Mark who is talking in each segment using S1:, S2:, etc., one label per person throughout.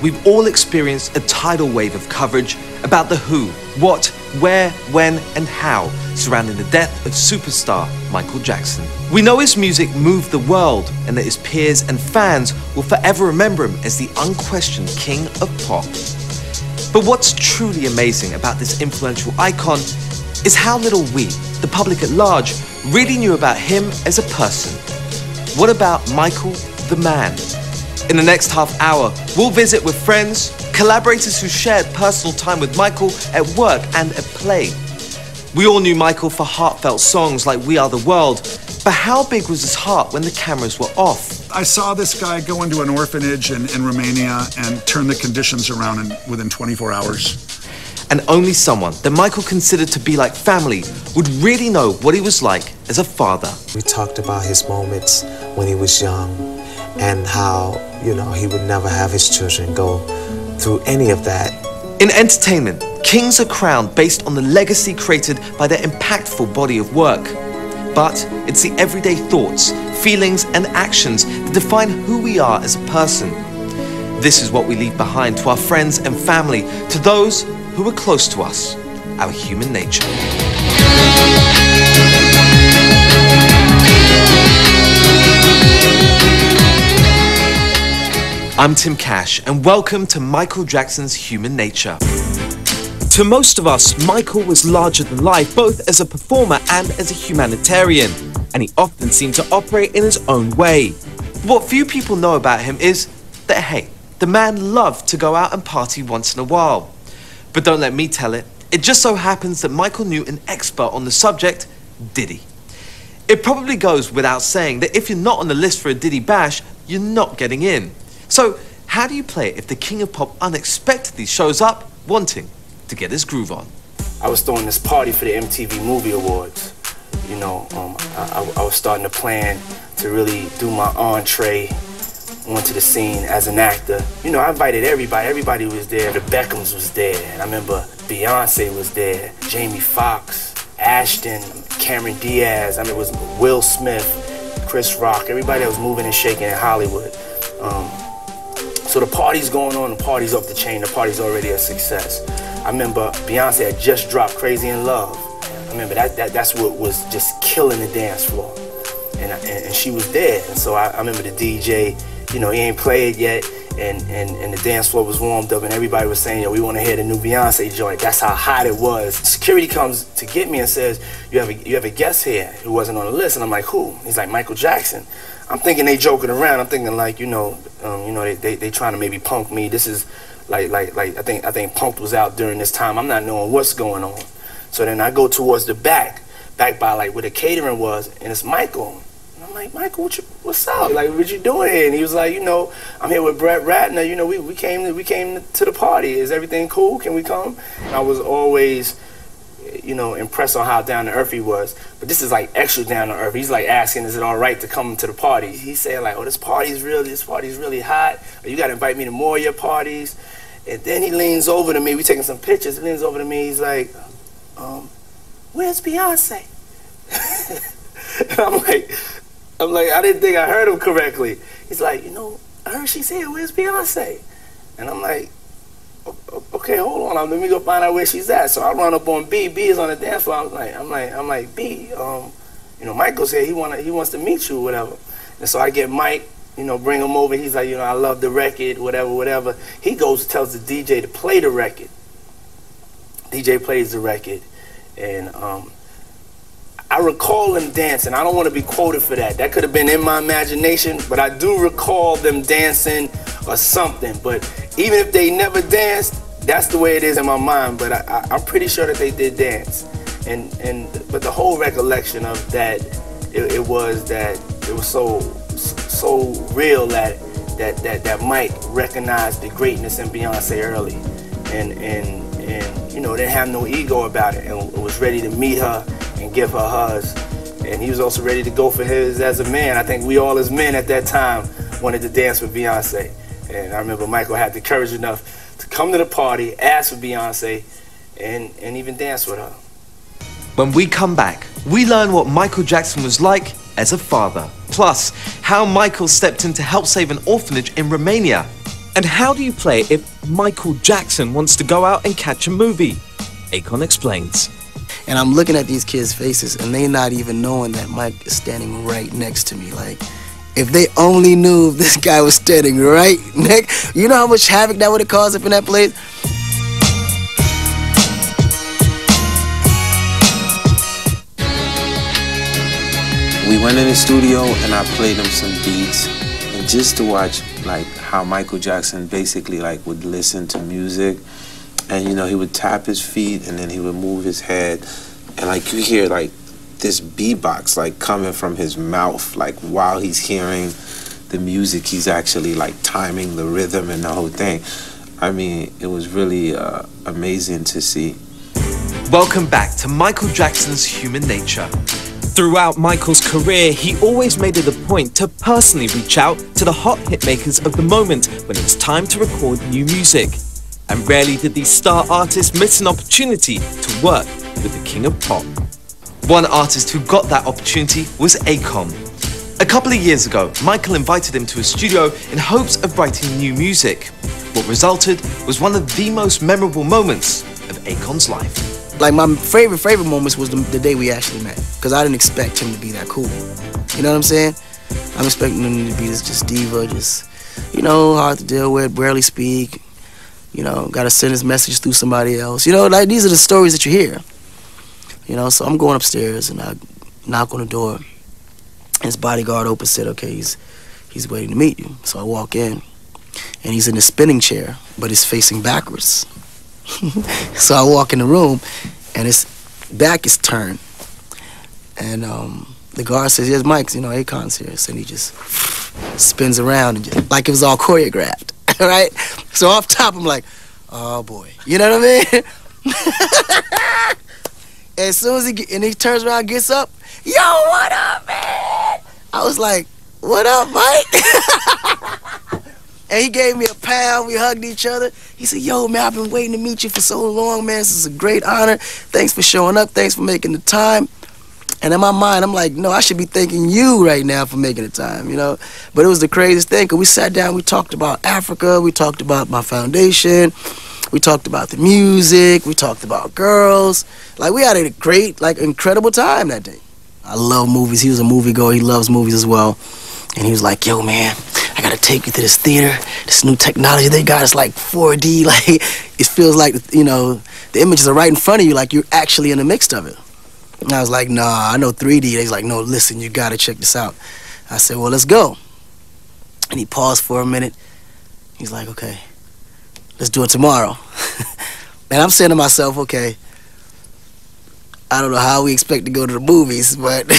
S1: we've all experienced a tidal wave of coverage about the who, what, where, when, and how surrounding the death of superstar Michael Jackson. We know his music moved the world and that his peers and fans will forever remember him as the unquestioned king of pop. But what's truly amazing about this influential icon is how little we, the public at large, really knew about him as a person. What about Michael the man? In the next half hour, we'll visit with friends, collaborators who shared personal time with Michael at work and at play. We all knew Michael for heartfelt songs like We Are the World, but how big was his heart when the cameras were off?
S2: I saw this guy go into an orphanage in Romania and turn the conditions around within 24 hours.
S1: And only someone that Michael considered to be like family would really know what he was like as a father.
S3: We talked about his moments when he was young and how, you know, he would never have his children go through any of that.
S1: In entertainment, kings are crowned based on the legacy created by their impactful body of work. But it's the everyday thoughts, feelings, and actions that define who we are as a person. This is what we leave behind to our friends and family, to those who are close to us, our human nature. I'm Tim Cash, and welcome to Michael Jackson's Human Nature. To most of us, Michael was larger than life, both as a performer and as a humanitarian, and he often seemed to operate in his own way. What few people know about him is that, hey, the man loved to go out and party once in a while. But don't let me tell it, it just so happens that Michael knew an expert on the subject, Diddy. It probably goes without saying that if you're not on the list for a Diddy bash, you're not getting in. So how do you play it if the king of pop unexpectedly shows up wanting to get his groove on?
S4: I was throwing this party for the MTV Movie Awards. You know, I was starting to plan to really do my entree onto the scene as an actor. You know, I invited everybody. Everybody was there. The Beckhams was there. And I remember Beyonce was there. Jamie Foxx, Ashton, Cameron Diaz. I mean, it was Will Smith, Chris Rock. Everybody that was moving and shaking in Hollywood. So the party's going on. The party's off the chain. The party's already a success. I remember Beyonce had just dropped Crazy in Love. I remember that's what was just killing the dance floor. And she was there. And so I remember the DJ, you know, he ain't played yet, and the dance floor was warmed up, and everybody was saying, yo, we want to hear the new Beyonce joint. That's how hot it was. Security comes to get me and says, you have a guest here who wasn't on the list. And I'm like, who? He's like, Michael Jackson. I'm thinking they joking around. I'm thinking like, you know, they trying to maybe punk me. This is like I think Punk was out during this time. I'm not knowing what's going on. So then I go towards the back by like where the catering was, and it's Michael. I'm like, Michael, what's up? Like, what you doing here? And he was like, you know, I'm here with Brett Ratner. You know, we came to the party. Is everything cool? Can we come? And I was always, you know, impressed on how down to earth he was. But this is like extra down to earth. He's like asking, is it all right to come to the party? He said like, oh, this party's really hot. You got to invite me to more of your parties. And then he leans over to me. We taking some pictures. He leans over to me. He's like, where's Beyonce? And I'm like, I didn't think I heard him correctly. He's like, you know, I heard she said, where's Beyonce? And I'm like, okay, hold on, let me go find out where she's at. So I run up on B. B is on the dance floor. I'm like, B, you know, Michael said he wants to meet you, whatever. And so I get Mike, you know, bring him over. He's like, you know, I love the record, whatever. He goes and tells the DJ to play the record. DJ plays the record, and I recall them dancing. I don't want to be quoted for that. That could have been in my imagination, but I do recall them dancing or something. But even if they never danced, that's the way it is in my mind. But I'm pretty sure that they did dance. But the whole recollection of that, it was so real that Mike recognized the greatness in Beyonce early, and you know, didn't have no ego about it, and was ready to meet her and give her hugs. And he was also ready to go for his as a man. I think we all as men at that time wanted to dance with Beyonce. And I remember Michael had the courage enough to come to the party, ask for Beyonce, and even dance with her.
S1: When we come back, we learn what Michael Jackson was like as a father. Plus, how Michael stepped in to help save an orphanage in Romania. And how do you play if Michael Jackson wants to go out and catch a movie? Akon explains.
S5: And I'm looking at these kids' faces, and they not even knowing that Mike is standing right next to me. Like, if they only knew this guy was standing right next, you know how much havoc that would have caused up in that place?
S3: We went in the studio and I played him some beats, and just to watch like how Michael Jackson basically like would listen to music, and you know he would tap his feet and then he would move his head, and like you hear like this beatbox like coming from his mouth, like while he's hearing the music, he's actually like timing the rhythm and the whole thing. I mean, it was really amazing to see.
S1: Welcome back to Michael Jackson's Human Nature. Throughout Michael's career, he always made it a point to personally reach out to the hot hitmakers of the moment when it was time to record new music. And rarely did these star artists miss an opportunity to work with the king of pop. One artist who got that opportunity was Akon. A couple of years ago, Michael invited him to a studio in hopes of writing new music. What resulted was one of the most memorable moments of Akon's life.
S5: Like, my favorite moments was the day we actually met, because I didn't expect him to be that cool. You know what I'm saying? I'm expecting him to be this just diva, just, you know, hard to deal with, barely speak, you know, gotta send his message through somebody else. You know, like, these are the stories that you hear. You know, so I'm going upstairs and I knock on the door. And his bodyguard opens, said, okay, he's waiting to meet you. So I walk in and he's in a spinning chair, but he's facing backwards. So I walk in the room and his back is turned. And the guard says, yes, Mike's, you know, Akon's here. So he just spins around and just, like it was all choreographed, right? So off top, I'm like, oh boy. You know what I mean? As soon as he turns around, gets up, yo, what up, man? I was like, what up, Mike? And he gave me a pound, we hugged each other. He said, yo, man, I've been waiting to meet you for so long, man. This is a great honor. Thanks for showing up, thanks for making the time. And in my mind, I'm like, no, I should be thanking you right now for making the time, you know? But it was the craziest thing, because we sat down, we talked about Africa, we talked about my foundation, we talked about the music, we talked about girls. Like, we had a great, like, incredible time that day. I love movies. He was a moviegoer. He loves movies as well. And he was like, yo, man, I gotta take you to this theater. This new technology they got, it's like 4D. Like, it feels like, you know, the images are right in front of you, like you're actually in the mix of it. And I was like, nah, I know 3D. He's like, no, listen, you gotta check this out. I said, well, let's go. And he paused for a minute. He's like, okay, let's do it tomorrow. And I'm saying to myself, okay, I don't know how we expect to go to the movies, but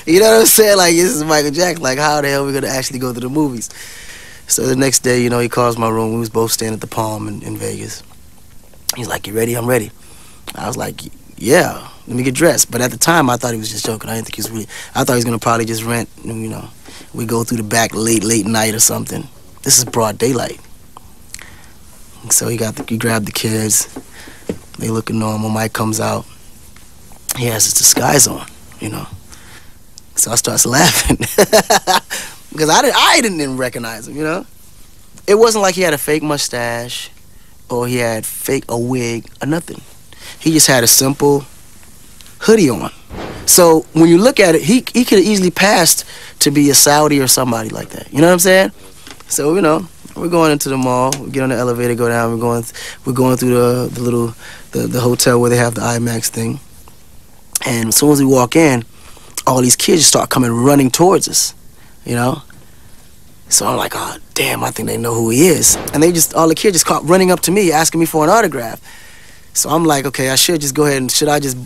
S5: you know what I'm saying? Like, this is Michael Jackson. Like, how the hell are we gonna actually go to the movies? So the next day, you know, he calls my room. We was both staying at the Palm in Vegas. He's like, you ready? I'm ready. I was like, yeah, let me get dressed. But at the time, I thought he was just joking. I didn't think he was really, I thought he was gonna probably just rent, you know, we go through the back late night or something. This is broad daylight. So he grabbed the kids. They looking normal. Mike comes out. He has his disguise on, you know. So I starts laughing because I didn't recognize him, you know. It wasn't like he had a fake mustache or he had a wig or nothing. He just had a simple hoodie on. So when you look at it, he could have easily passed to be a Saudi or somebody like that. You know what I'm saying? So, you know, we're going into the mall. We get on the elevator, go down. We're going through the hotel where they have the IMAX thing. And as soon as we walk in, all these kids start coming running towards us, you know? So I'm like, oh, damn, I think they know who he is. And all the kids just caught running up to me, asking me for an autograph. So I'm like, okay, I should just go ahead and should I just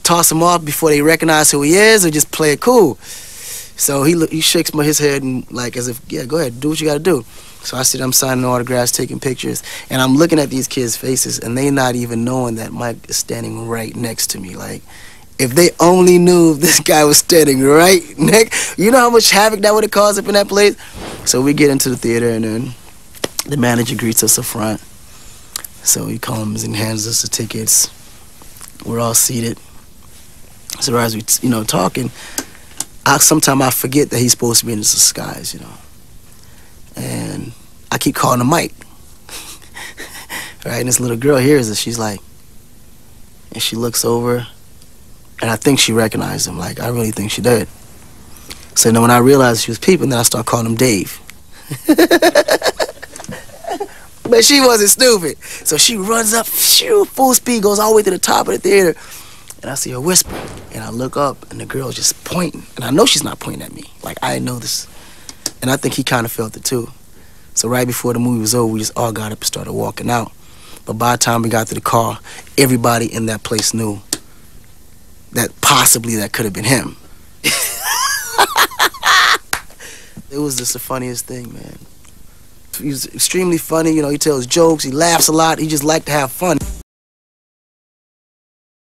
S5: toss him off before they recognize who he is or just play it cool? So he shakes his head and like as if, yeah, go ahead, do what you gotta do. So I sit, I'm signing autographs, taking pictures, and I'm looking at these kids' faces and they not even knowing that Mike is standing right next to me. Like, if they only knew this guy was standing right next, you know how much havoc that would have caused up in that place? So we get into the theater and then the manager greets us up front. So he comes and hands us the tickets. We're all seated. So as we, you know, talking, sometimes I forget that he's supposed to be in his disguise, you know. And I keep calling him Mike. Right, and this little girl hears it. She's like, and she looks over, and I think she recognized him. Like, I really think she did. So then when I realized she was peeping, then I start calling him Dave. But she wasn't stupid. So she runs up, shoo, full speed, goes all the way to the top of the theater. And I see her whisper. And I look up, and the girl's just pointing. And I know she's not pointing at me. Like, I know this. And I think he kind of felt it, too. So right before the movie was over, we just all got up and started walking out. But by the time we got to the car, everybody in that place knew that possibly that could have been him. It was just the funniest thing, man. He was extremely funny, you know, he tells jokes, he laughs a lot, he just liked to have fun.